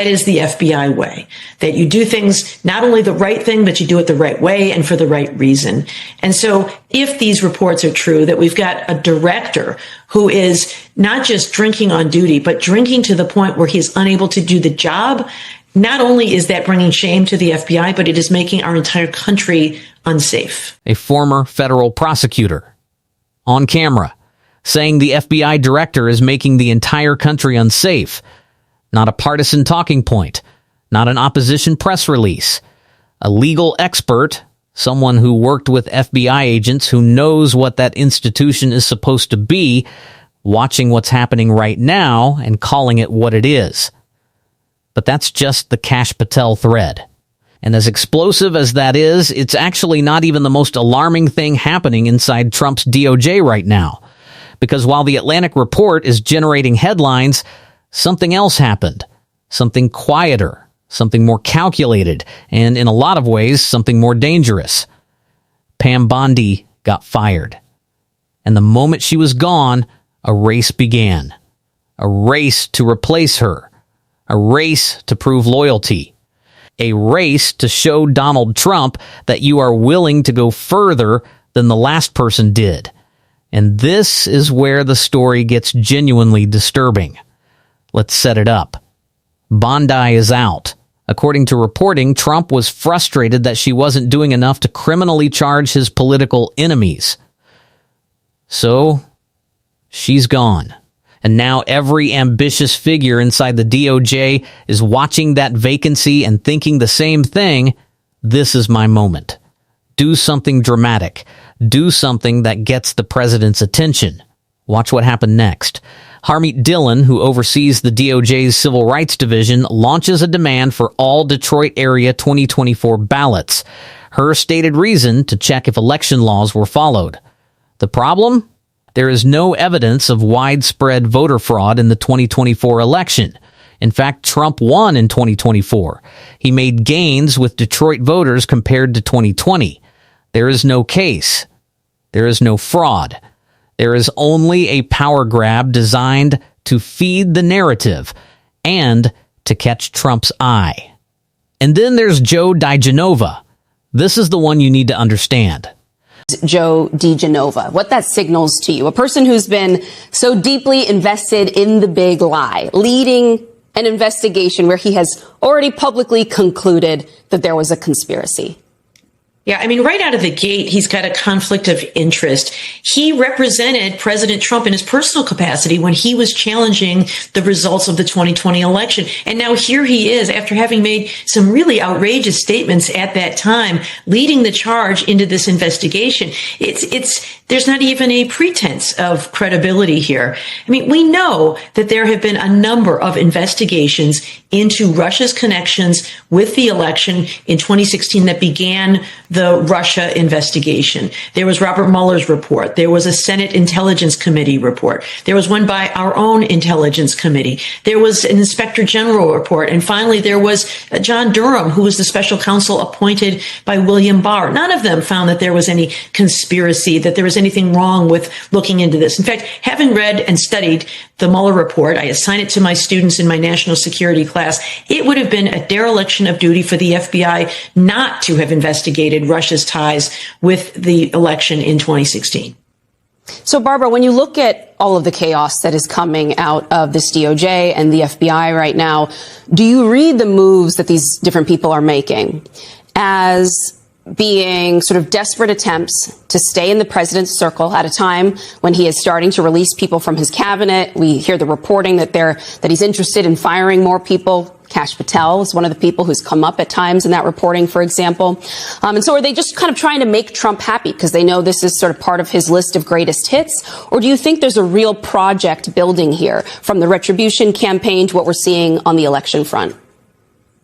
That is the FBI way, that you do things, not only the right thing, but you do it the right way and for the right reason. And so if these reports are true, that we've got a director who is not just drinking on duty, but drinking to the point where he's unable to do the job, not only is that bringing shame to the FBI, but it is making our entire country unsafe. A former federal prosecutor on camera saying the FBI director is making the entire country unsafe. Not a partisan talking point, not an opposition press release. A legal expert, someone who worked with FBI agents who knows what that institution is supposed to be, watching what's happening right now and calling it what it is. But that's just the Kash Patel thread. And as explosive as that is, it's actually not even the most alarming thing happening inside Trump's DOJ right now. Because while the Atlantic report is generating headlines, something else happened. Something quieter, something more calculated, and in a lot of ways, something more dangerous. Pam Bondi got fired. And the moment she was gone, a race began. A race to replace her. A race to prove loyalty. A race to show Donald Trump that you are willing to go further than the last person did. And this is where the story gets genuinely disturbing. Let's set it up. Bondi is out. According to reporting, Trump was frustrated that she wasn't doing enough to criminally charge his political enemies. So, she's gone. And now every ambitious figure inside the DOJ is watching that vacancy and thinking the same thing. This is my moment. Do something dramatic. Do something that gets the president's attention. Watch what happened next. Harmeet Dillon, who oversees the DOJ's Civil Rights Division, launches a demand for all Detroit area 2024 ballots. Her stated reason to check if election laws were followed. The problem? There is no evidence of widespread voter fraud in the 2024 election. In fact, Trump won in 2024. He made gains with Detroit voters compared to 2020. There is no case. There is no fraud. There is only a power grab designed to feed the narrative and to catch Trump's eye. And then there's Joe DiGenova. This is the one you need to understand. Joe DiGenova, what that signals to you, a person who's been so deeply invested in the big lie, leading an investigation where he has already publicly concluded that there was a conspiracy. Yeah, I mean, right out of the gate, he's got a conflict of interest. He represented President Trump in his personal capacity when he was challenging the results of the 2020 election. And now here he is, after having made some really outrageous statements at that time, leading the charge into this investigation. There's not even a pretense of credibility here. I mean, we know that there have been a number of investigations into Russia's connections with the election in 2016 that began the Russia investigation. There was Robert Mueller's report. There was a Senate Intelligence Committee report. There was one by our own Intelligence Committee. There was an Inspector General report. And finally, there was John Durham, who was the special counsel appointed by William Barr. None of them found that there was any conspiracy, that there was anything wrong with looking into this. In fact, having read and studied the Mueller report, I assign it to my students in my national security class. It would have been a dereliction of duty for the FBI not to have investigated Russia's ties with the election in 2016. So, Barbara, when you look at all of the chaos that is coming out of this DOJ and the FBI right now, do you read the moves that these different people are making as being sort of desperate attempts to stay in the president's circle at a time when he is starting to release people from his cabinet? We hear the reporting that he's interested in firing more people. Kash Patel is one of the people who's come up at times in that reporting, for example. And so are they just kind of trying to make Trump happy because they know this is sort of part of his list of greatest hits? Or do you think there's a real project building here from the retribution campaign to what we're seeing on the election front?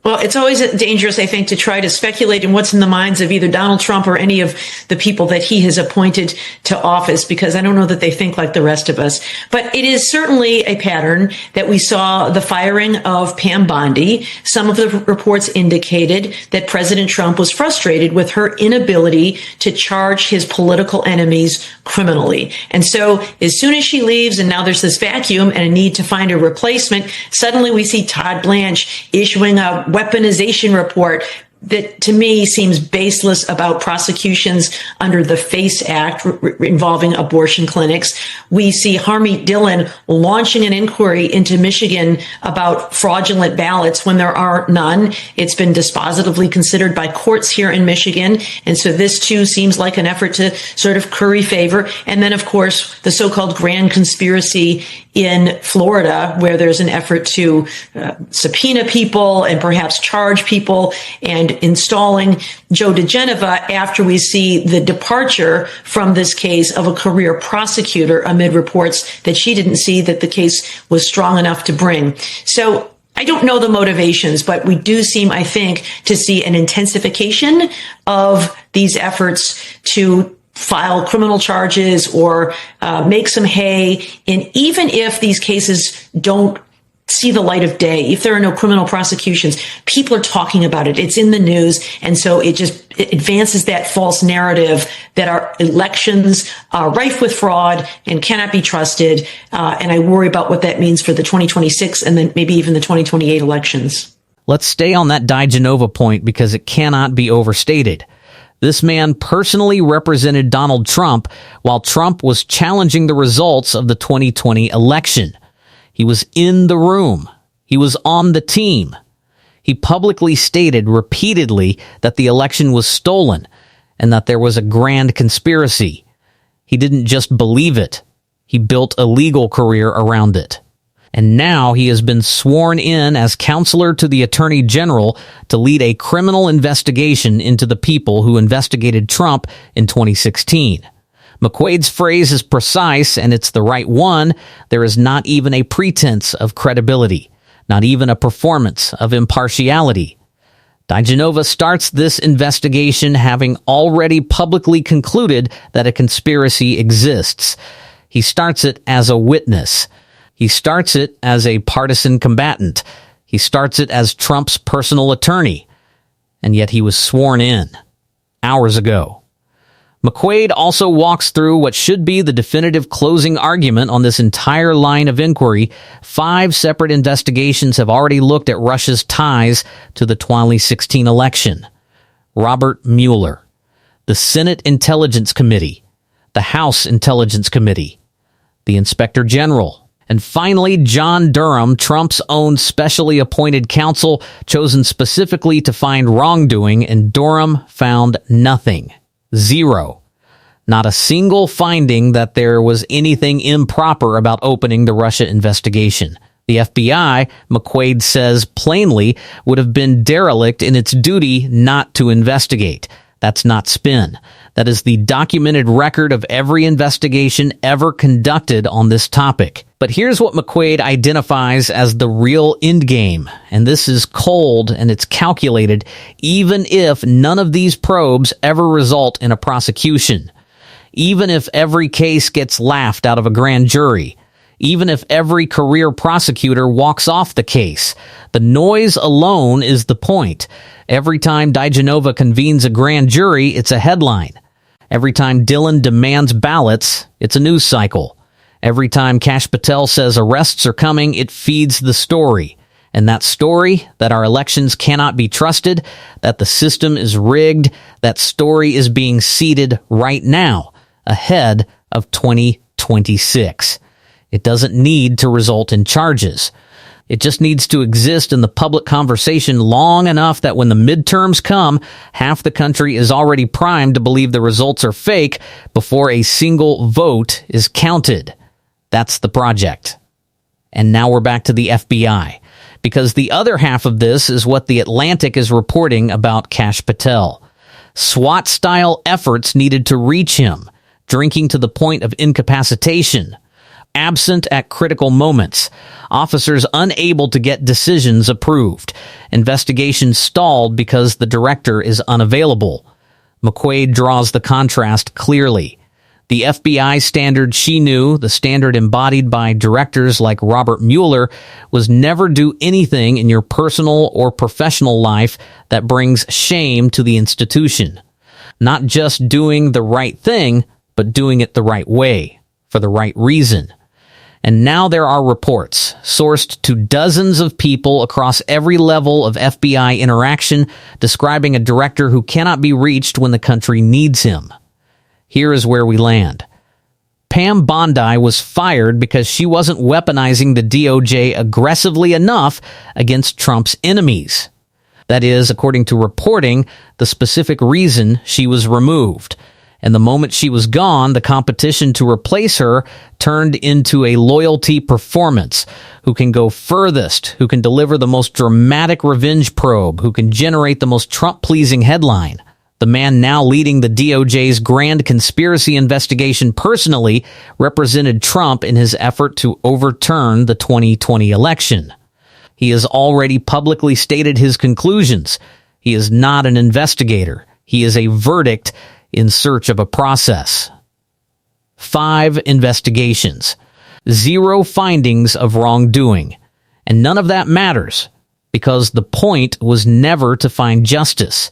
Well, it's always dangerous, I think, to try to speculate in what's in the minds of either Donald Trump or any of the people that he has appointed to office, because I don't know that they think like the rest of us. But it is certainly a pattern that we saw the firing of Pam Bondi. Some of the reports indicated that President Trump was frustrated with her inability to charge his political enemies criminally. And so as soon as she leaves, and now there's this vacuum and a need to find a replacement, suddenly we see Todd Blanche issuing a weaponization report that to me seems baseless about prosecutions under the FACE Act involving abortion clinics. We see Harmeet Dillon launching an inquiry into Michigan about fraudulent ballots when there are none. It's been dispositively considered by courts here in Michigan. And so this too seems like an effort to sort of curry favor. And then, of course, the so-called grand conspiracy in Florida, where there's an effort to subpoena people and perhaps charge people, and installing Joe DeGeneva after we see the departure from this case of a career prosecutor amid reports that she didn't see that the case was strong enough to bring. So I don't know the motivations, but we do seem, I think, to see an intensification of these efforts to file criminal charges or make some hay. And even if these cases don't see the light of day, if there are no criminal prosecutions, people are talking about it. It's in the news. And so it advances that false narrative that our elections are rife with fraud and cannot be trusted. And I worry about what that means for the 2026 and then maybe even the 2028 elections. Let's stay on that DeGenova point because it cannot be overstated. This man personally represented Donald Trump while Trump was challenging the results of the 2020 election. He was in the room. He was on the team. He publicly stated repeatedly that the election was stolen and that there was a grand conspiracy. He didn't just believe it. He built a legal career around it. And now he has been sworn in as counselor to the Attorney General to lead a criminal investigation into the people who investigated Trump in 2016. McQuaid's phrase is precise, and it's the right one. There is not even a pretense of credibility, not even a performance of impartiality. DeGenova starts this investigation having already publicly concluded that a conspiracy exists. He starts it as a witness. He starts it as a partisan combatant. He starts it as Trump's personal attorney. And yet he was sworn in hours ago. McQuaid also walks through what should be the definitive closing argument on this entire line of inquiry. 5 separate investigations have already looked at Russia's ties to the 2016 election. Robert Mueller, the Senate Intelligence Committee, the House Intelligence Committee, the Inspector General, and finally, John Durham, Trump's own specially appointed counsel, chosen specifically to find wrongdoing, and Durham found nothing. 0. Not a single finding that there was anything improper about opening the Russia investigation. The FBI, McQuaid says plainly, would have been derelict in its duty not to investigate. That's not spin. That is the documented record of every investigation ever conducted on this topic. But here's what McQuaid identifies as the real endgame, and this is cold and it's calculated, even if none of these probes ever result in a prosecution. Even if every case gets laughed out of a grand jury. Even if every career prosecutor walks off the case. The noise alone is the point. Every time DeGenova convenes a grand jury, it's a headline. Every time Dillon demands ballots, it's a news cycle. Every time Kash Patel says arrests are coming, it feeds the story. And that story, that our elections cannot be trusted, that the system is rigged, that story is being seeded right now, ahead of 2026. It doesn't need to result in charges. It just needs to exist in the public conversation long enough that when the midterms come, half the country is already primed to believe the results are fake before a single vote is counted. That's the project. And now we're back to the FBI, because the other half of this is what The Atlantic is reporting about Kash Patel. SWAT-style efforts needed to reach him, drinking to the point of incapacitation. absent at critical moments, officers unable to get decisions approved, investigations stalled because the director is unavailable. McQuaid draws the contrast clearly. The FBI standard she knew, the standard embodied by directors like Robert Mueller, was never do anything in your personal or professional life that brings shame to the institution. Not just doing the right thing, but doing it the right way, for the right reason. And now there are reports, sourced to dozens of people across every level of FBI interaction, describing a director who cannot be reached when the country needs him. Here is where we land. Pam Bondi was fired because she wasn't weaponizing the DOJ aggressively enough against Trump's enemies. That is, according to reporting, the specific reason she was removed. And the moment she was gone, the competition to replace her turned into a loyalty performance. Who can go furthest, who can deliver the most dramatic revenge probe, who can generate the most Trump-pleasing headline. The man now leading the DOJ's grand conspiracy investigation personally represented Trump in his effort to overturn the 2020 election. He has already publicly stated his conclusions. He is not an investigator. He is a verdict in search of a process. 5 investigations. 0 findings of wrongdoing. And none of that matters, because the point was never to find justice.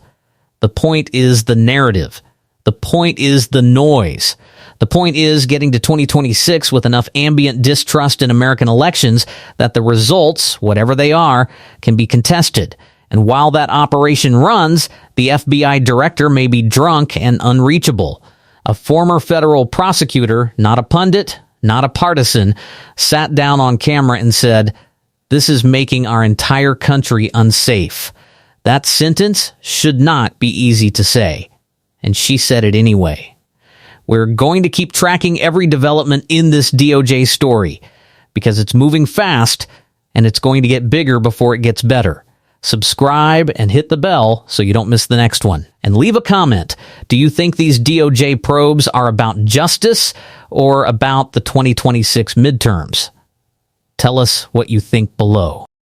The point is the narrative. The point is the noise. The point is getting to 2026 with enough ambient distrust in American elections that the results, whatever they are, can be contested. And while that operation runs, the FBI director may be drunk and unreachable. A former federal prosecutor, not a pundit, not a partisan, sat down on camera and said, "This is making our entire country unsafe." That sentence should not be easy to say. And she said it anyway. We're going to keep tracking every development in this DOJ story because it's moving fast and it's going to get bigger before it gets better. Subscribe and hit the bell so you don't miss the next one. And leave a comment. Do you think these DOJ probes are about justice or about the 2026 midterms? Tell us what you think below.